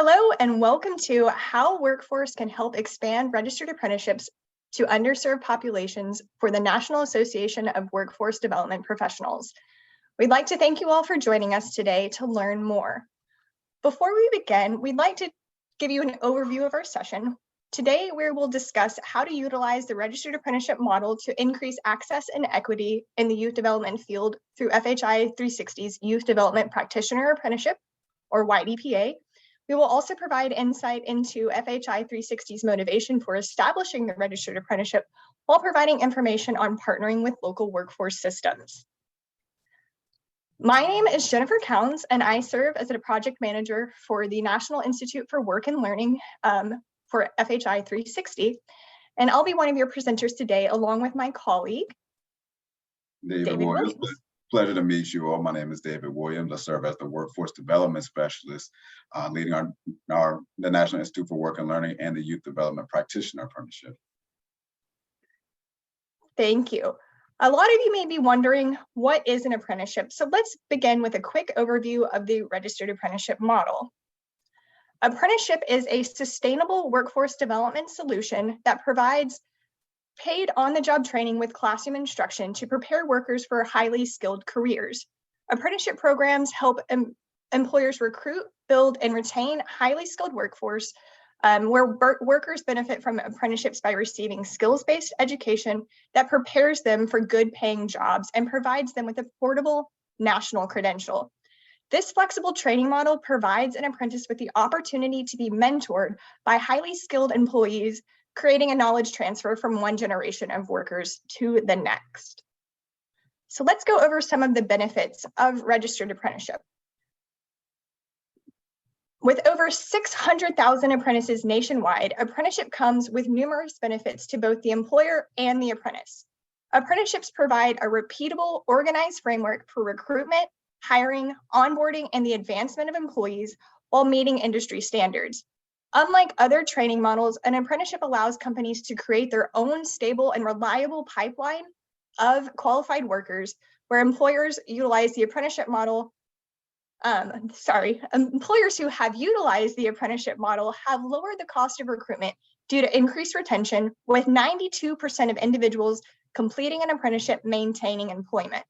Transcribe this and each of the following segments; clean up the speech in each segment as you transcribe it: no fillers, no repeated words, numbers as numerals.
Hello and welcome to How Workforce Can Help Expand Registered Apprenticeships to Underserved Populations for the National Association of Workforce Development Professionals. We'd like to thank you all for joining us today to learn more. Before we begin, we'd like to give you an overview of our session. Today, we will discuss how to utilize the Registered Apprenticeship Model to increase access and equity in the youth development field through FHI 360's Youth Development Practitioner Apprenticeship, or YDPA. We will also provide insight into FHI 360's motivation for establishing the registered apprenticeship while providing information on partnering with local workforce systems. My name is Jennifer Cowns, and I serve as a project manager for the National Institute for Work and Learning for FHI 360. And I'll be one of your presenters today, along with my colleague, David Williams. Pleasure to meet you all. My name is David Williams. I serve as the Workforce Development Specialist, leading the National Institute for Work and Learning and the Youth Development Practitioner Apprenticeship. Thank you. A lot of you may be wondering, what is an apprenticeship? So let's begin with a quick overview of the Registered Apprenticeship Model. Apprenticeship is a sustainable workforce development solution that provides paid on-the-job training with classroom instruction to prepare workers for highly skilled careers. Apprenticeship programs help employers recruit, build, and retain highly skilled workforce, where workers benefit from apprenticeships by receiving skills-based education that prepares them for good-paying jobs and provides them with a portable national credential. This flexible training model provides an apprentice with the opportunity to be mentored by highly skilled employees, creating a knowledge transfer from one generation of workers to the next. So let's go over some of the benefits of registered apprenticeship. With over 600,000 apprentices nationwide, apprenticeship comes with numerous benefits to both the employer and the apprentice. Apprenticeships provide a repeatable, organized framework for recruitment, hiring, onboarding, and the advancement of employees while meeting industry standards. Unlike other training models, an apprenticeship allows companies to create their own stable and reliable pipeline of qualified workers, where employers utilize the apprenticeship model. Employers who have utilized the apprenticeship model have lowered the cost of recruitment due to increased retention, with 92% of individuals completing an apprenticeship maintaining employment.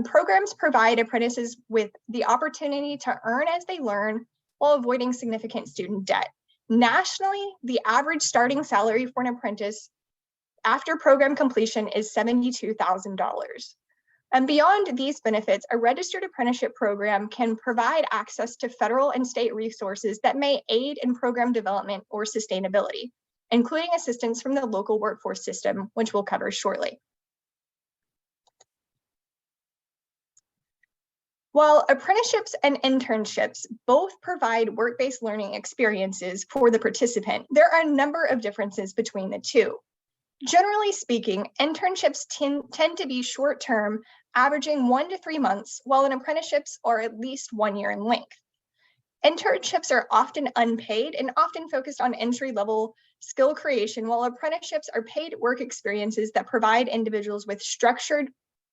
Programs provide apprentices with the opportunity to earn as they learn, while avoiding significant student debt. Nationally, the average starting salary for an apprentice after program completion is $72,000. And beyond these benefits, a registered apprenticeship program can provide access to federal and state resources that may aid in program development or sustainability, including assistance from the local workforce system, which we'll cover shortly. While apprenticeships and internships both provide work-based learning experiences for the participant, there are a number of differences between the two. Generally speaking, internships tend to be short-term, averaging 1 to 3 months, while apprenticeships are at least 1 year in length. Internships are often unpaid and often focused on entry-level skill creation, while apprenticeships are paid work experiences that provide individuals with structured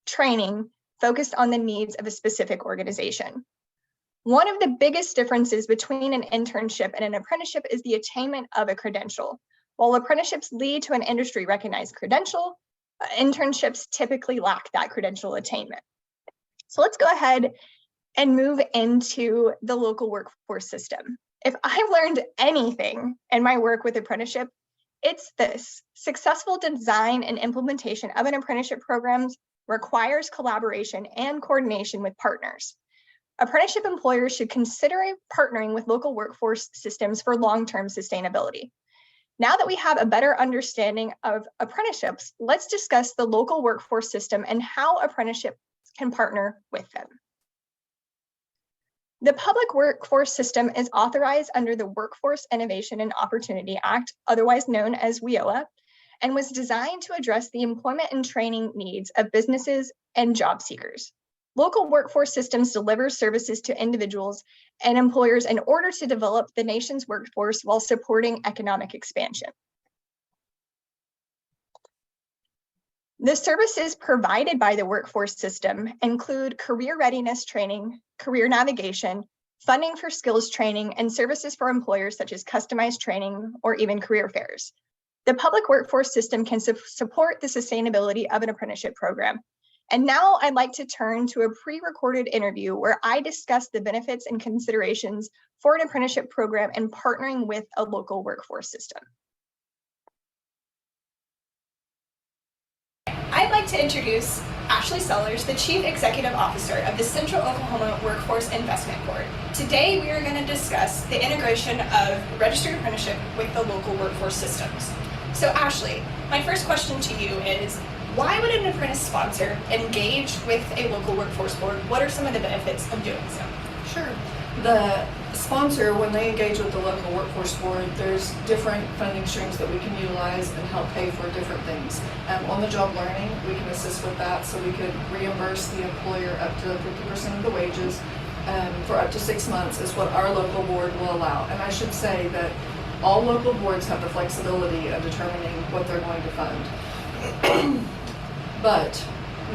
training focused on the needs of a specific organization. One of the biggest differences between an internship and an apprenticeship is the attainment of a credential. While apprenticeships lead to an industry recognized credential, internships typically lack that credential attainment. So let's go ahead and move into the local workforce system. If I've learned anything in my work with apprenticeship, it's this: successful design and implementation of an apprenticeship program requires collaboration and coordination with partners. Apprenticeship employers should consider partnering with local workforce systems for long-term sustainability. Now that we have a better understanding of apprenticeships, let's discuss the local workforce system and how apprenticeships can partner with them. The Public Workforce System is authorized under the Workforce Innovation and Opportunity Act, otherwise known as WIOA, and was designed to address the employment and training needs of businesses and job seekers. Local workforce systems deliver services to individuals and employers in order to develop the nation's workforce while supporting economic expansion. The services provided by the workforce system include career readiness training, career navigation, funding for skills training, and services for employers such as customized training or even career fairs. The public workforce system can support the sustainability of an apprenticeship program. And now I'd like to turn to a pre-recorded interview where I discuss the benefits and considerations for an apprenticeship program and partnering with a local workforce system. I'd like to introduce Ashley Sellers, the Chief Executive Officer of the Central Oklahoma Workforce Investment Board. Today, we are going to discuss the integration of registered apprenticeship with the local workforce systems. So Ashley, my first question to you is, why would an apprentice sponsor engage with a local workforce board? What are some of the benefits of doing so? Sure. The sponsor, when they engage with the local workforce board, there's different funding streams that we can utilize and help pay for different things. On-the-job learning, we can assist with that, so we could reimburse the employer up to 50% of the wages for up to 6 months is what our local board will allow. And I should say that all local boards have the flexibility of determining what they're going to fund. But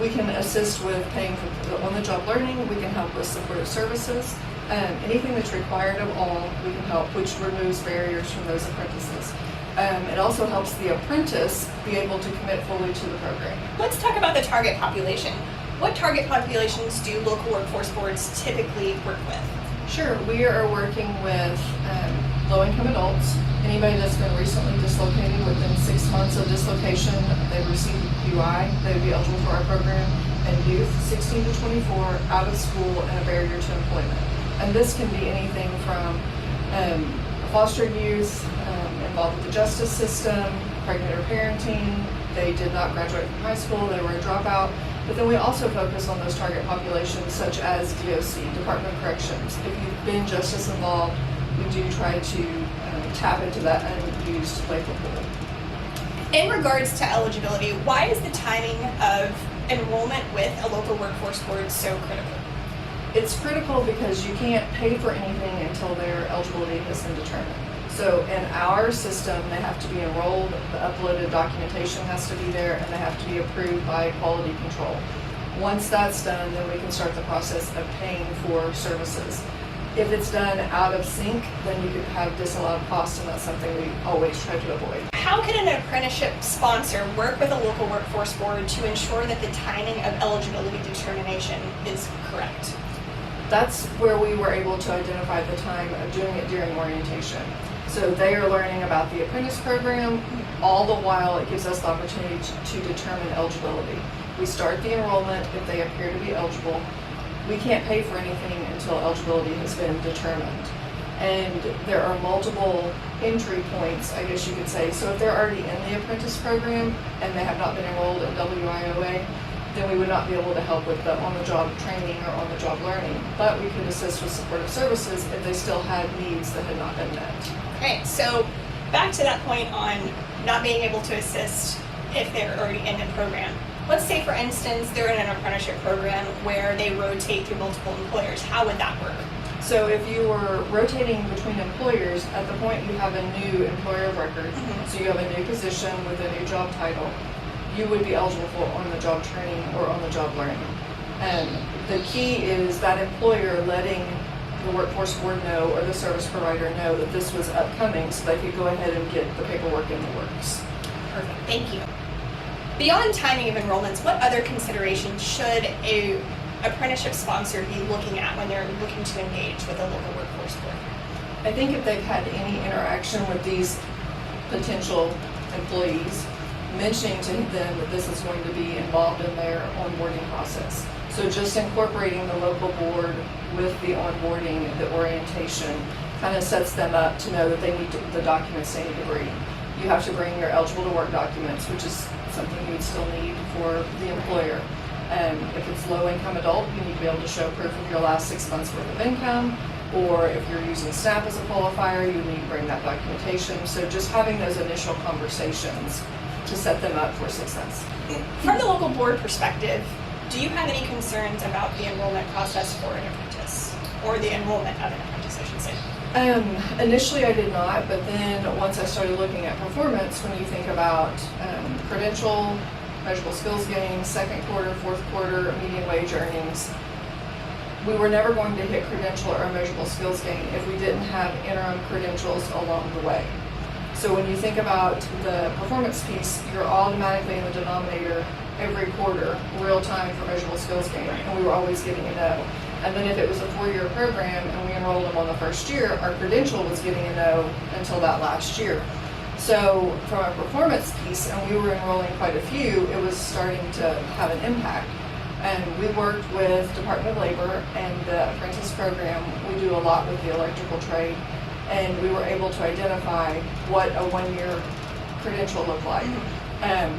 we can assist with paying for the on-the-job learning, we can help with supportive services, anything that's required of all, we can help, which removes barriers from those apprentices. It also helps the apprentice be able to commit fully to the program. Let's talk about the target population. What target populations do local workforce boards typically work with? Sure, we are working with low-income adults, anybody that's been recently dislocated within 6 months of dislocation, they've received UI, they would be eligible for our program, and youth 16 to 24 out of school and a barrier to employment. And this can be anything from foster youth, involved with the justice system, pregnant or parenting, they did not graduate from high school, they were a dropout. But then we also focus on those target populations such as DOC, Department of Corrections. If you've been justice involved, we do try to tap into that unused labor pool. In regards to eligibility, why is the timing of enrollment with a local workforce board so critical? It's critical because you can't pay for anything until their eligibility has been determined. So in our system, they have to be enrolled, the uploaded documentation has to be there, and they have to be approved by quality control. Once that's done, then we can start the process of paying for services. If it's done out of sync, then you could have disallowed costs, and that's something we always try to avoid. How can an apprenticeship sponsor work with a local workforce board to ensure that the timing of eligibility determination is correct? That's where we were able to identify the time of doing it during orientation. So they are learning about the apprentice program, all the while it gives us the opportunity to determine eligibility. We start the enrollment if they appear to be eligible. We can't pay for anything until eligibility has been determined. And there are multiple entry points, I guess you could say. So if they're already in the apprentice program and they have not been enrolled in WIOA, then we would not be able to help with the on-the-job training or on-the-job learning. But we could assist with supportive services if they still had needs that had not been met. Okay, so back to that point on not being able to assist if they're already in the program. Let's say, for instance, they're in an apprenticeship program where they rotate through multiple employers. How would that work? So if you were rotating between employers, at the point you have a new employer of record, so you have a new position with a new job title, you would be eligible for on-the-job training or on-the-job learning. And the key is that employer letting the workforce board know or the service provider know that this was upcoming so they could go ahead and get the paperwork in the works. Perfect, thank you. Beyond timing of enrollments, what other considerations should a apprenticeship sponsor be looking at when they're looking to engage with a local workforce board? I think if they've had any interaction with these potential employees, mentioning to them that this is going to be involved in their onboarding process. So just incorporating the local board with the onboarding, the orientation, kind of sets them up to know that they need the documents they need to bring. You have to bring your eligible to work documents, which is something you would still need for the employer. If it's low-income adult, you need to be able to show proof of your last 6 months worth of income, or if you're using SNAP as a qualifier, you need to bring that documentation. So just having those initial conversations to set them up for success. From the local board perspective, do you have any concerns about the enrollment process for an apprentice, or the enrollment of an apprentice, I should say? Initially I did not, but then once I started looking at performance, when you think about credential, measurable skills gains, second quarter, fourth quarter, median wage earnings, we were never going to hit credential or measurable skills gain if we didn't have interim credentials along the way. So when you think about the performance piece, you're automatically in the denominator every quarter, real time for measurable skills gain, and we were always getting a no. And then if it was a 4-year program and we enrolled them on the first year, our credential was getting a no until that last year. So from a performance piece, and we were enrolling quite a few, it was starting to have an impact. And we worked with Department of Labor and the apprentice program. We do a lot with the electrical trade, and we were able to identify what a 1-year credential looked like.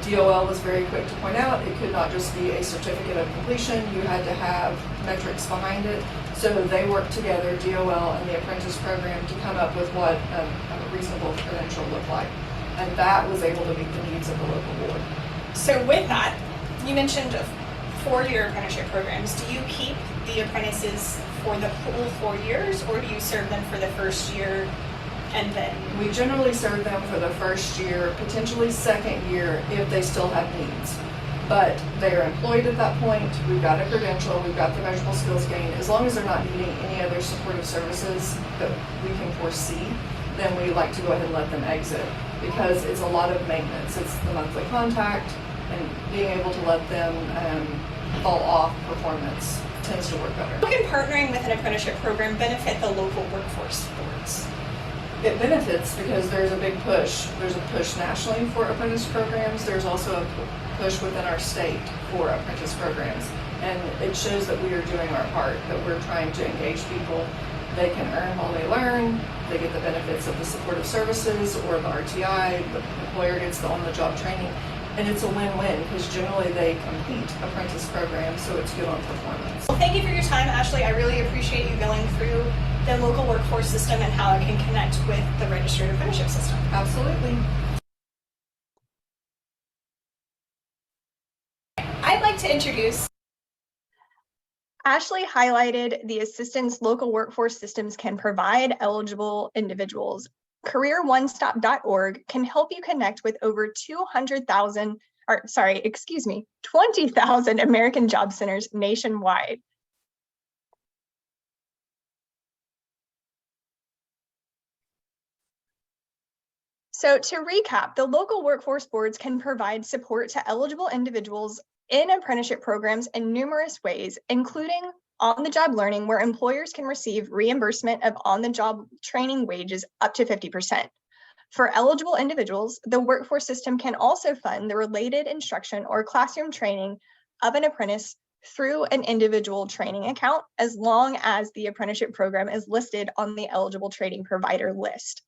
DOL was very quick to point out it could not just be a certificate of completion, you had to have metrics behind it. So they worked together, DOL and the apprentice program, to come up with what a reasonable credential looked like. And that was able to meet the needs of the local board. So with that, you mentioned 4-year apprenticeship programs. Do you keep the apprentices for the whole 4 years, or do you serve them for the first year and then? We generally serve them for the first year, potentially second year if they still have needs. But they are employed at that point, we've got a credential, we've got the measurable skills gain. As long as they're not needing any other supportive services that we can foresee, then we like to go ahead and let them exit, because it's a lot of maintenance. It's the monthly contact, and being able to let them fall off performance tends to work better. How can partnering with an apprenticeship program benefit the local workforce boards? It benefits because there's a big push. There's a push nationally for apprentice programs. There's also a push within our state for apprentice programs. And it shows that we are doing our part, that we're trying to engage people. They can earn while they learn. They get the benefits of the supportive services or the RTI. The employer gets the on-the-job training. And it's a win-win because generally they complete apprentice programs, so it's good on performance. Well, thank you for your time, Ashley. I really appreciate you going through the local workforce system and how it can connect with the registered apprenticeship system. Absolutely. I'd like to introduce. Ashley highlighted the assistance local workforce systems can provide eligible individuals. CareerOneStop.org can help you connect with over 20,000 American job centers nationwide. So to recap, the local workforce boards can provide support to eligible individuals in apprenticeship programs in numerous ways, including on-the-job learning, where employers can receive reimbursement of on-the-job training wages up to 50%. For eligible individuals, the workforce system can also fund the related instruction or classroom training of an apprentice through an individual training account, as long as the apprenticeship program is listed on the eligible training provider list.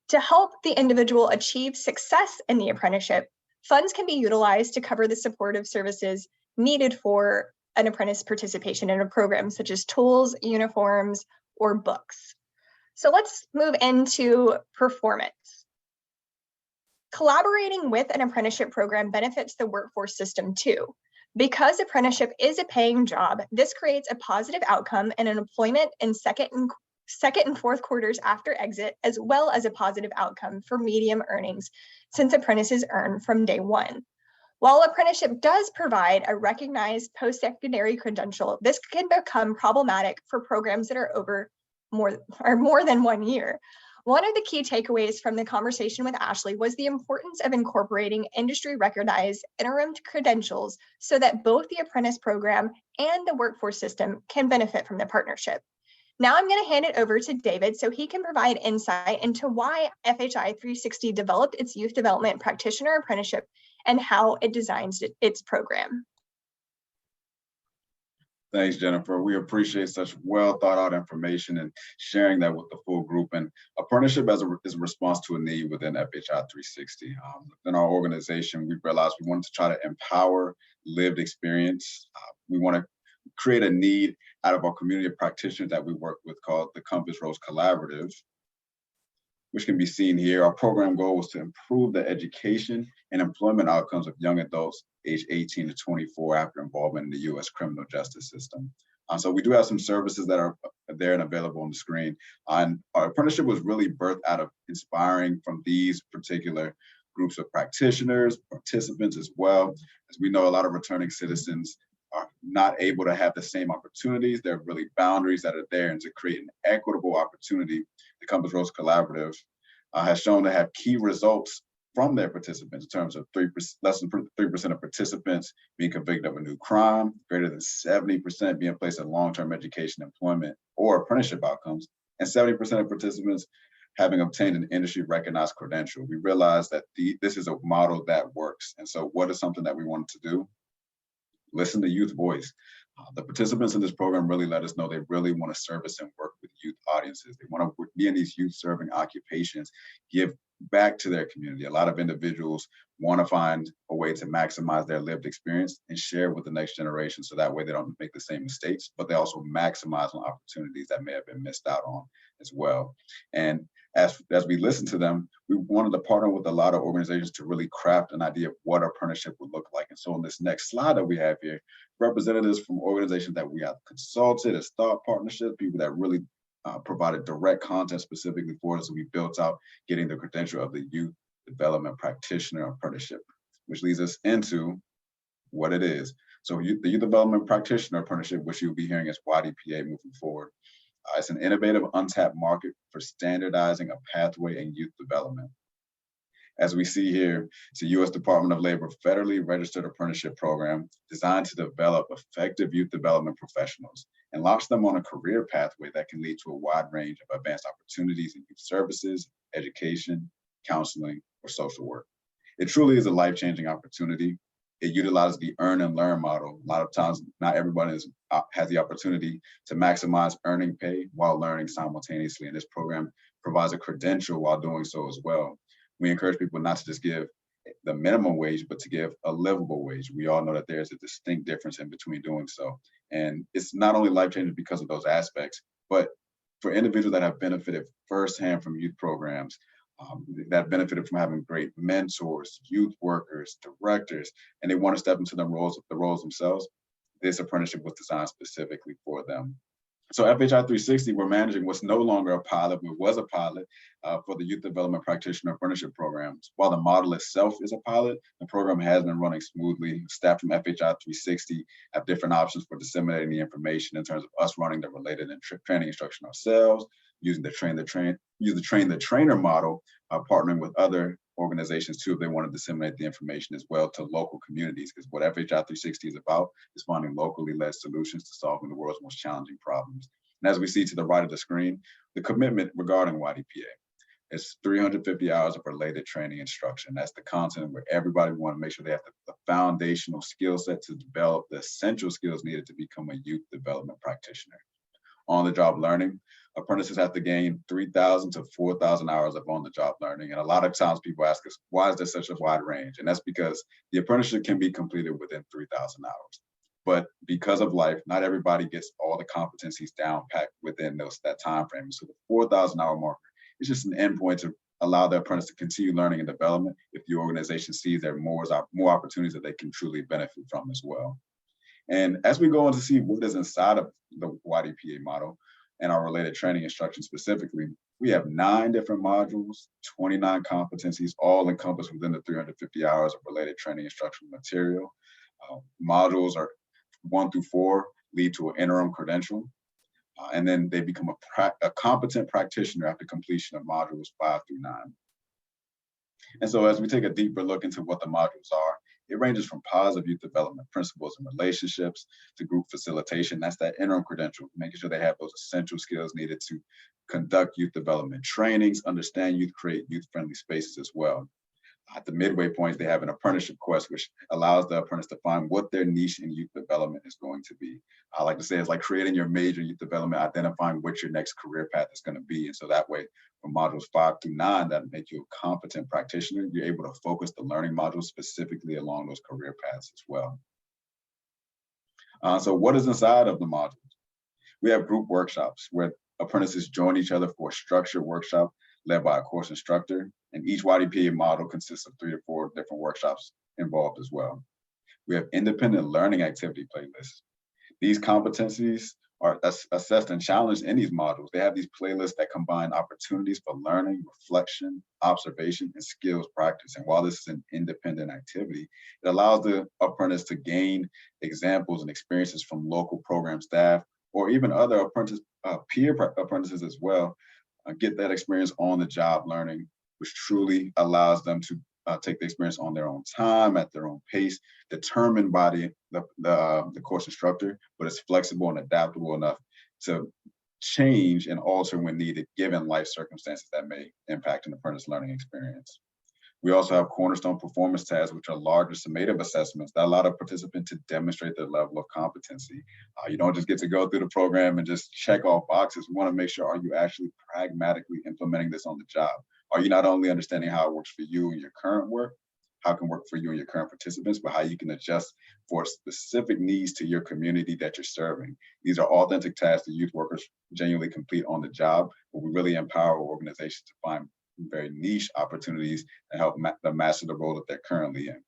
To help the individual achieve success in the apprenticeship, funds can be utilized to cover the supportive services needed for an apprentice participation in a program, such as tools, uniforms, or books. So let's move into performance. Collaborating with an apprenticeship program benefits the workforce system too. Because apprenticeship is a paying job, this creates a positive outcome in an employment in second and fourth quarters after exit, as well as a positive outcome for medium earnings, since apprentices earn from day one. While apprenticeship does provide a recognized post-secondary credential, this can become problematic for programs that are more than 1 year. One of the key takeaways from the conversation with Ashley was the importance of incorporating industry-recognized interim credentials so that both the apprentice program and the workforce system can benefit from the partnership. Now I'm going to hand it over to David so he can provide insight into why FHI 360 developed its youth development practitioner apprenticeship and how it designs its program. Thanks, Jennifer. We appreciate such well thought out information and sharing that with the full group. And apprenticeship is a response to a need within FHI 360. Within our organization, we realized we wanted to try to empower lived experience. We want to create a need out of our community of practitioners that we work with called the Compass Rose Collaborative, which can be seen here. Our program goal was to improve the education and employment outcomes of young adults aged 18 to 24 after involvement in the U.S. criminal justice system. So we do have some services that are there and available on the screen. And our apprenticeship was really birthed out of inspiring from these particular groups of practitioners, participants as well. As we know, a lot of returning citizens are not able to have the same opportunities. There are really boundaries that are there, and to create an equitable opportunity, the Compass Rose Collaborative has shown to have key results from their participants in terms of less than 3% of participants being convicted of a new crime, greater than 70% being placed in long-term education, employment, or apprenticeship outcomes, and 70% of participants having obtained an industry recognized credential. We realized that this is a model that works. And so what is something that we wanted to do? Listen to youth voice. The participants in this program really let us know they really want to service and work with youth audiences. They want to be in these youth serving occupations, give back to their community. A lot of individuals want to find a way to maximize their lived experience and share with the next generation, so that way they don't make the same mistakes, but they also maximize on opportunities that may have been missed out on as well. And as we listen to them, we wanted to partner with a lot of organizations to really craft an idea of what apprenticeship would look like. And so on this next slide that we have here, representatives from organizations that we have consulted as thought partnerships, people that really provided direct content specifically for us. So we built out getting the credential of the Youth Development Practitioner Apprenticeship, which leads us into what it is. So the Youth Development Practitioner Apprenticeship, which you'll be hearing as YDPA moving forward, it's an innovative, untapped market for standardizing a pathway in youth development. As we see here, it's a U.S. Department of Labor federally registered apprenticeship program designed to develop effective youth development professionals and launch them on a career pathway that can lead to a wide range of advanced opportunities in youth services, education, counseling, or social work. It truly is a life-changing opportunity. It utilizes the earn and learn model. A lot of times, not everyone has the opportunity to maximize earning pay while learning simultaneously. And this program provides a credential while doing so as well. We encourage people not to just give the minimum wage, but to give a livable wage. We all know that there's a distinct difference in between doing so. And it's not only life-changing because of those aspects, but for individuals that have benefited firsthand from youth programs, that benefited from having great mentors, youth workers, directors, and they want to step into the roles themselves, this apprenticeship was designed specifically for them. So FHI 360, we're managing what's no longer a pilot, but was a pilot for the Youth Development Practitioner Apprenticeship programs. While the model itself is a pilot, the program has been running smoothly. Staff from FHI 360 have different options for disseminating the information in terms of us running the related and training instruction ourselves, using the train the trainer model, partnering with other organizations too if they want to disseminate the information as well to local communities, because what FHI 360 is about is finding locally led solutions to solving the world's most challenging problems. And as we see to the right of the screen, the commitment regarding YDPA is 350 hours of related training instruction. That's the content where everybody want to make sure they have the foundational skill set to develop the essential skills needed to become a youth development practitioner. On-the-job learning, apprentices have to gain 3,000 to 4,000 hours of on-the-job learning. And a lot of times people ask us, why is there such a wide range? And that's because the apprenticeship can be completed within 3,000 hours. But because of life, not everybody gets all the competencies down packed within that time frame. So the 4,000 hour marker is just an endpoint to allow the apprentice to continue learning and development if the organization sees there are more opportunities that they can truly benefit from as well. And as we go on to see what is inside of the YDPA model and our related training instruction specifically, we have 9 different modules, 29 competencies, all encompassed within the 350 hours of related training instructional material. Modules are 1 through 4 lead to an interim credential, and then they become a competent practitioner after completion of modules 5 through 9. And so as we take a deeper look into what the modules are, it ranges from positive youth development principles and relationships to group facilitation. That's that interim credential, making sure they have those essential skills needed to conduct youth development trainings, understand youth, create youth-friendly spaces as well. At the midway point, they have an apprenticeship quest, which allows the apprentice to find what their niche in youth development is going to be. I like to say it's like creating your major in youth development, identifying what your next career path is going to be. And so that way, from modules 5 through 9, that make you a competent practitioner, you're able to focus the learning modules specifically along those career paths as well. So what is inside of the modules? We have group workshops where apprentices join each other for a structured workshop led by a course instructor. And each YDPA model consists of 3 to 4 different workshops involved as well. We have independent learning activity playlists. These competencies are assessed and challenged in these modules. They have these playlists that combine opportunities for learning, reflection, observation, and skills practice. And while this is an independent activity, it allows the apprentice to gain examples and experiences from local program staff or even other peer apprentices as well, get that experience on the job learning, which truly allows them to take the experience on their own time, at their own pace, determined by the course instructor, but it's flexible and adaptable enough to change and alter when needed, given life circumstances that may impact an apprentice learning experience. We also have cornerstone performance tasks, which are larger summative assessments that allow the participant to demonstrate their level of competency. You don't just get to go through the program and just check off boxes. We want to make sure, are you actually pragmatically implementing this on the job? Are you not only understanding how it works for you in your current work, how it can work for you and your current participants, but how you can adjust for specific needs to your community that you're serving. These are authentic tasks that youth workers genuinely complete on the job, but we really empower organizations to find very niche opportunities to help them master the role that they're currently in.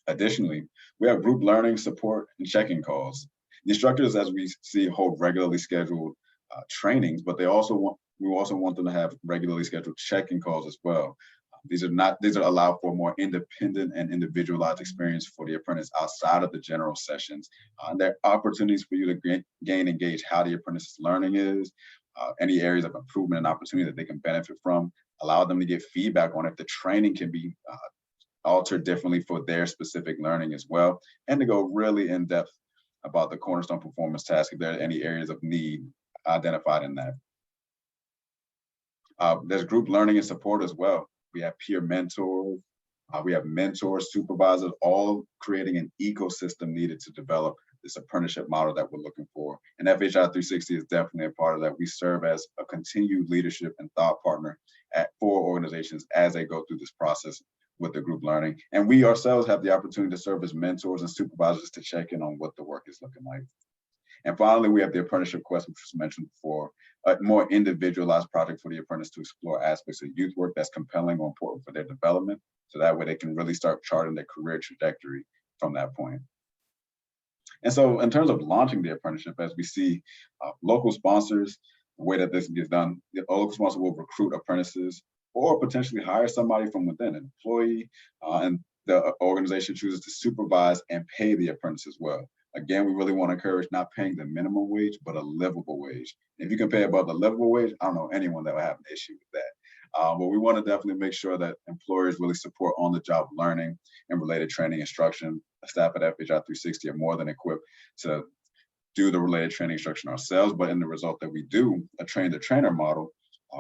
Additionally, we have group learning, support, and check-in calls. The instructors, as we see, hold regularly scheduled trainings, but we also want them to have regularly scheduled check-in calls as well. These are allowed for more independent and individualized experience for the apprentice outside of the general sessions. There are opportunities for you to gain and gauge how the apprentice's learning is, any areas of improvement and opportunity that they can benefit from, allow them to get feedback on if the training can be altered differently for their specific learning as well, and to go really in depth about the cornerstone performance task if there are any areas of need identified in that. There's group learning and support as well. We have peer mentors, we have mentors, supervisors, all creating an ecosystem needed to develop this apprenticeship model that we're looking for. And FHI 360 is definitely a part of that. We serve as a continued leadership and thought partner for organizations as they go through this process with the group learning. And we ourselves have the opportunity to serve as mentors and supervisors to check in on what the work is looking like. And finally, we have the apprenticeship quest, which was mentioned before, a more individualized project for the apprentice to explore aspects of youth work that's compelling or important for their development. So that way they can really start charting their career trajectory from that point. And so in terms of launching the apprenticeship, as we see local sponsors, the way that this gets done, the local sponsor will recruit apprentices or potentially hire somebody from within, an employee, and the organization chooses to supervise and pay the apprentice as well. Again, we really want to encourage not paying the minimum wage, but a livable wage. If you can pay above the livable wage, I don't know anyone that will have an issue with that. But we want to definitely make sure that employers really support on-the-job learning and related training instruction. Staff at FHI 360 are more than equipped to do the related training instruction ourselves, but in the result that we do, a train-the-trainer model,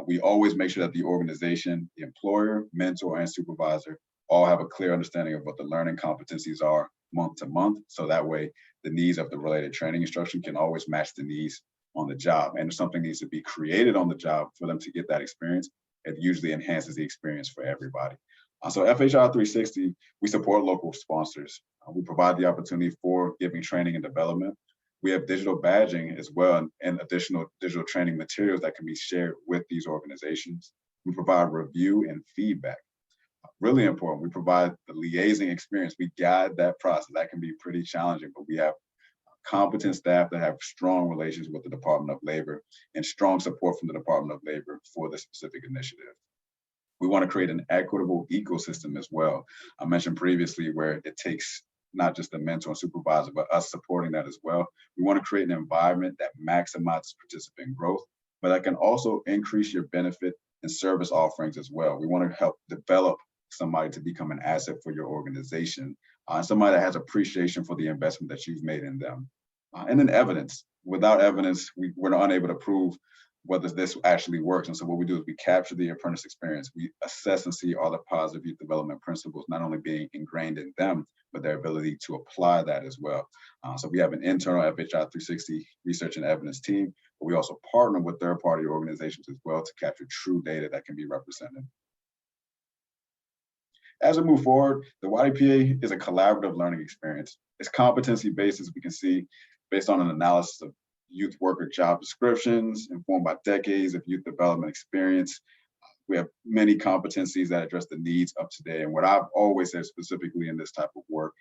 we always make sure that the organization, the employer, mentor, and supervisor all have a clear understanding of what the learning competencies are month to month. So that way, the needs of the related training instruction can always match the needs on the job. And if something needs to be created on the job for them to get that experience, it usually enhances the experience for everybody. So FHI 360, we support local sponsors. We provide the opportunity for giving training and development. We have digital badging as well, and additional digital training materials that can be shared with these organizations. We provide review and feedback. Really important, we provide the liaising experience. We guide that process. That can be pretty challenging, but we have competent staff that have strong relations with the Department of Labor and strong support from the Department of Labor for this specific initiative. We want to create an equitable ecosystem as well. I mentioned previously where it takes not just the mentor and supervisor, but us supporting that as well. We want to create an environment that maximizes participant growth, but that can also increase your benefit and service offerings as well. We want to help develop somebody to become an asset for your organization, somebody that has appreciation for the investment that you've made in them. And then evidence. Without evidence, we're unable to prove whether this actually works. And so what we do is we capture the apprentice experience. We assess and see all the positive youth development principles, not only being ingrained in them, but their ability to apply that as well. So we have an internal FHI 360 research and evidence team, but we also partner with third-party organizations as well to capture true data that can be represented. As we move forward, the YDPA is a collaborative learning experience. It's competency-based, as we can see, based on an analysis of youth worker job descriptions, informed by decades of youth development experience. We have many competencies that address the needs of today. And what I've always said specifically in this type of work,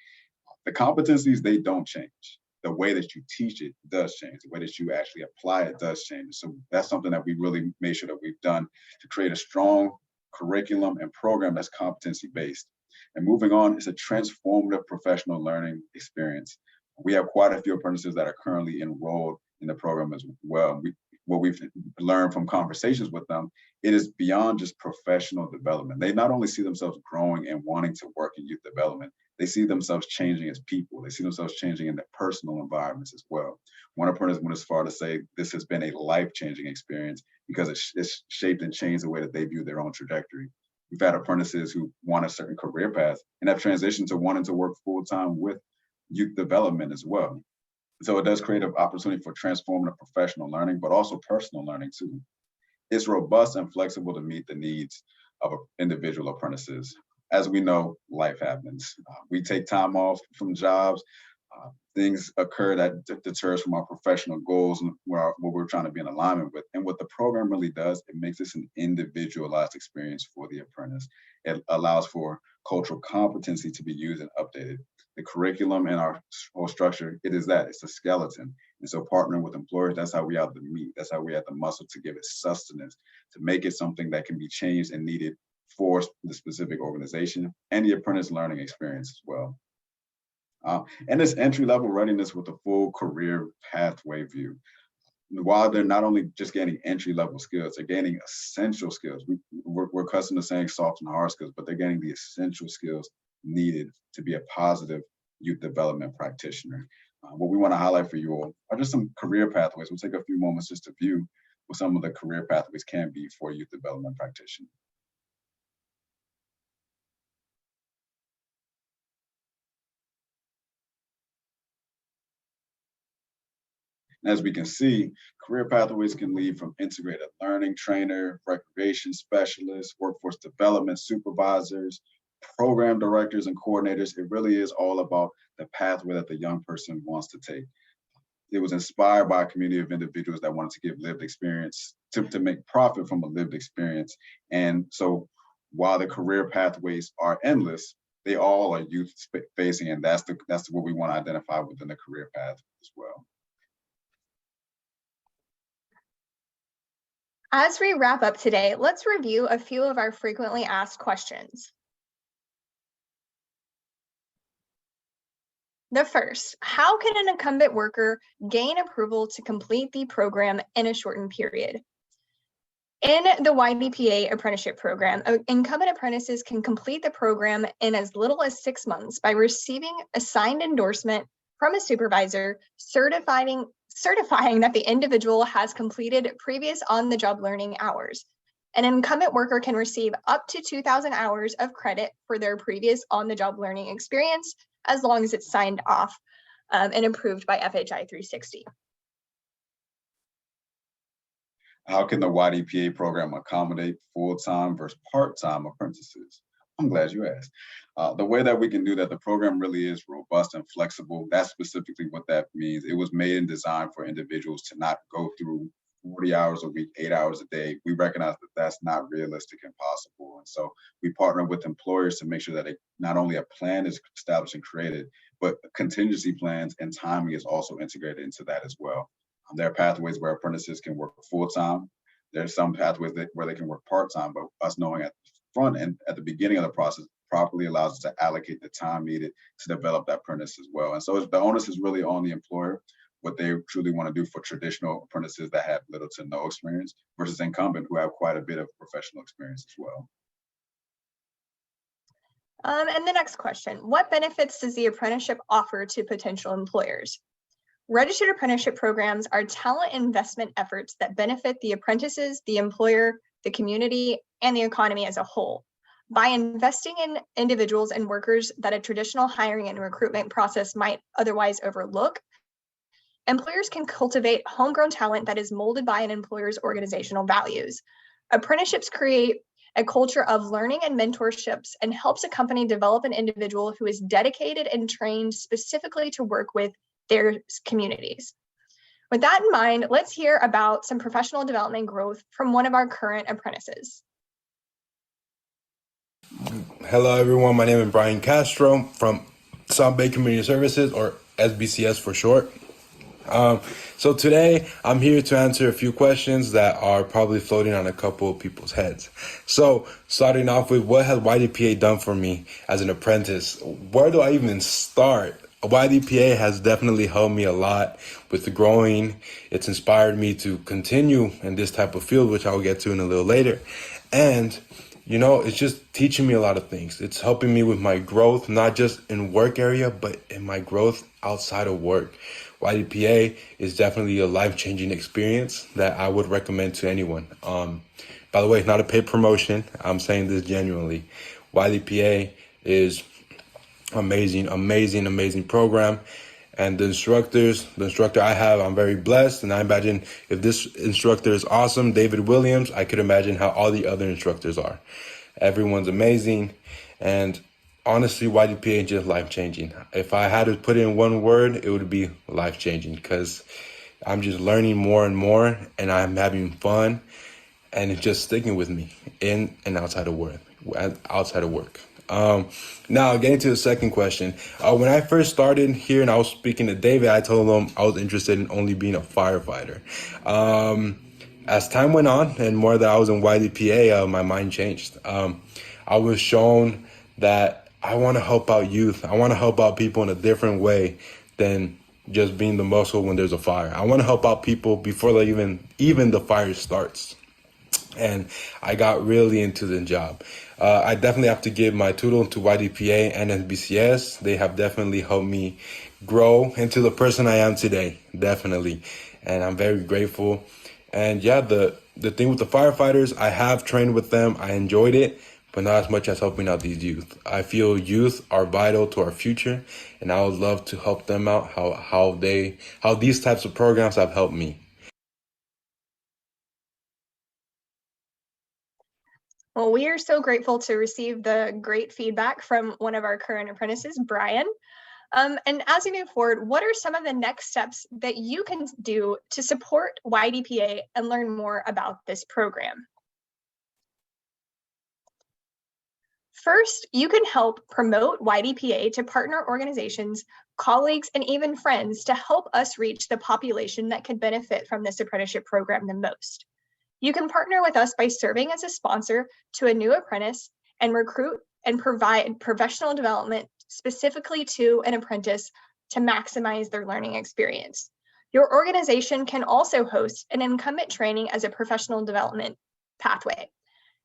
the competencies, they don't change. the way that you teach it does change. The way that you actually apply it does change. So that's something that we really made sure that we've done to create a strong curriculum and program that's competency-based. And moving on, it's a transformative professional learning experience. We have quite a few apprentices that are currently enrolled in the program as well. What we've learned from conversations with them, it is beyond just professional development. They not only see themselves growing and wanting to work in youth development, they see themselves changing as people. They see themselves changing in their personal environments as well. One apprentice went as far to say this has been a life-changing experience because it's shaped and changed the way that they view their own trajectory. We've had apprentices who want a certain career path and have transitioned to wanting to work full-time with youth development as well. So it does create an opportunity for transformative professional learning, but also personal learning too. It's robust and flexible to meet the needs of individual apprentices. As we know, life happens. We take time off from jobs. Things occur that deters from our professional goals and what we're trying to be in alignment with. And what the program really does, it makes this an individualized experience for the apprentice. It allows for cultural competency to be used and updated. The curriculum and our whole structure, it is that, it's a skeleton. And so partnering with employers, that's how we have the meat, that's how we have the muscle to give it sustenance, to make it something that can be changed and needed for the specific organization and the apprentice learning experience as well. And this entry-level readiness with a full career pathway view. While they're not only just gaining entry-level skills, they're gaining essential skills. We're accustomed to saying soft and hard skills, but they're getting the essential skills needed to be a positive youth development practitioner. What we want to highlight for you all are just some career pathways. We'll take a few moments just to view what some of the career pathways can be for a youth development practitioner. As we can see, career pathways can lead from integrated learning trainer, recreation specialists, workforce development supervisors, program directors and coordinators. It really is all about the pathway that the young person wants to take. It was inspired by a community of individuals that wanted to give lived experience, to make profit from a lived experience. And so while the career pathways are endless, they all are youth facing, and that's what we want to identify within the career path as well. As we wrap up today, let's review a few of our frequently asked questions. The first, how can an incumbent worker gain approval to complete the program in a shortened period? In the YDPA apprenticeship program, incumbent apprentices can complete the program in as little as 6 months by receiving a signed endorsement from a supervisor certifying that the individual has completed previous on-the-job learning hours. An incumbent worker can receive up to 2,000 hours of credit for their previous on-the-job learning experience, as long as it's signed off and approved by FHI 360. How can the YDPA program accommodate full-time versus part-time apprentices? I'm glad you asked. The way that we can do that, the program really is robust and flexible. That's specifically what that means. It was made and designed for individuals to not go through 40 hours a week, 8 hours a day. We recognize that that's not realistic and possible. And so we partner with employers to make sure that not only a plan is established and created, but contingency plans and timing is also integrated into that as well. There are pathways where apprentices can work full-time. There's some pathways where they can work part-time, but us knowing at the front end, at the beginning of the process, properly allows us to allocate the time needed to develop that apprentice as well. And so the onus is really on the employer, what they truly want to do for traditional apprentices that have little to no experience versus incumbent who have quite a bit of professional experience as well. And the next question, what benefits does the apprenticeship offer to potential employers? Registered apprenticeship programs are talent investment efforts that benefit the apprentices, the employer, the community, and the economy as a whole. By investing in individuals and workers that a traditional hiring and recruitment process might otherwise overlook, employers can cultivate homegrown talent that is molded by an employer's organizational values. Apprenticeships create a culture of learning and mentorships and helps a company develop an individual who is dedicated and trained specifically to work with their communities. With that in mind, let's hear about some professional development growth from one of our current apprentices. Hello, everyone. My name is Brian Castro from South Bay Community Services, or SBCS for short. So today I'm here to answer a few questions that are probably floating on a couple of people's heads. So starting off with, what has YDPA done for me as an apprentice? Where do I even start? YDPA has definitely helped me a lot with the growing. It's inspired me to continue in this type of field, which I'll get to in a little later. And it's just teaching me a lot of things. It's helping me with my growth, not just in work area, but in my growth outside of work. YDPA is definitely a life-changing experience that I would recommend to anyone. By the way, it's not a paid promotion. I'm saying this genuinely. YDPA is amazing program. And the instructor I have, I'm very blessed. And I imagine if this instructor is awesome, David Williams, I could imagine how all the other instructors are. Everyone's amazing. And honestly, YDPA is just life-changing. If I had to put it in one word, it would be life-changing, because I'm just learning more and more, and I'm having fun, and it's just sticking with me in and outside of work. Now, getting to the second question. When I first started here and I was speaking to David, I told him I was interested in only being a firefighter. As time went on and more that I was in YDPA, my mind changed. I was shown that I want to help out youth. I want to help out people in a different way than just being the muscle when there's a fire. I want to help out people before even the fire starts. And I got really into the job. I definitely have to give my toodle to YDPA and SBCS. They have definitely helped me grow into the person I am today, definitely. And I'm very grateful. And yeah, the thing with the firefighters, I have trained with them. I enjoyed it, but not as much as helping out these youth. I feel youth are vital to our future, and I would love to help them out how these types of programs have helped me. Well, we are so grateful to receive the great feedback from one of our current apprentices, Brian. And as we move forward, what are some of the next steps that you can do to support YDPA and learn more about this program? First, you can help promote YDPA to partner organizations, colleagues, and even friends to help us reach the population that could benefit from this apprenticeship program the most. You can partner with us by serving as a sponsor to a new apprentice and recruit and provide professional development specifically to an apprentice to maximize their learning experience. Your organization can also host an incumbent training as a professional development pathway.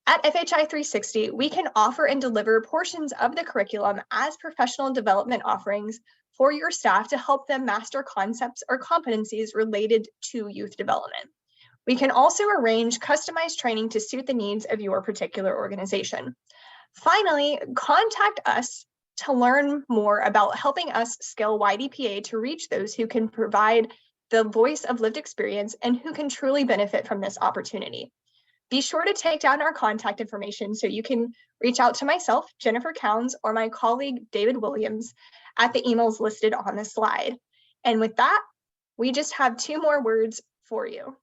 At FHI 360, we can offer and deliver portions of the curriculum as professional development offerings for your staff to help them master concepts or competencies related to youth development. We can also arrange customized training to suit the needs of your particular organization. Finally, contact us to learn more about helping us scale YDPA to reach those who can provide the voice of lived experience and who can truly benefit from this opportunity. Be sure to take down our contact information so you can reach out to myself, Jennifer Cowns, or my colleague, David Williams, at the emails listed on the slide. And with that, we just have 2 more words for you.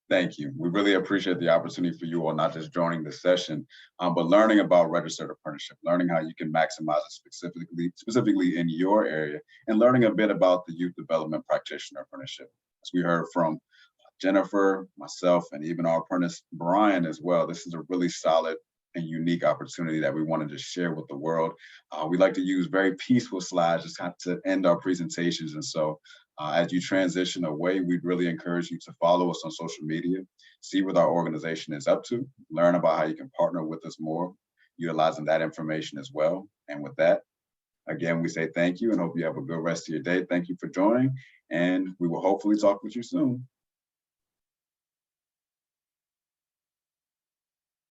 Thank you. We really appreciate the opportunity for you all, not just joining the session, but learning about registered apprenticeship, learning how you can maximize it specifically in your area, and learning a bit about the youth development practitioner apprenticeship. As we heard from Jennifer, myself, and even our apprentice, Brian, as well, this is a really solid and unique opportunity that we wanted to share with the world. We like to use very peaceful slides just to end our presentations. And so as you transition away, we'd really encourage you to follow us on social media, see what our organization is up to, learn about how you can partner with us more, utilizing that information as well. And with that, again, we say thank you and hope you have a good rest of your day. Thank you for joining, and we will hopefully talk with you soon.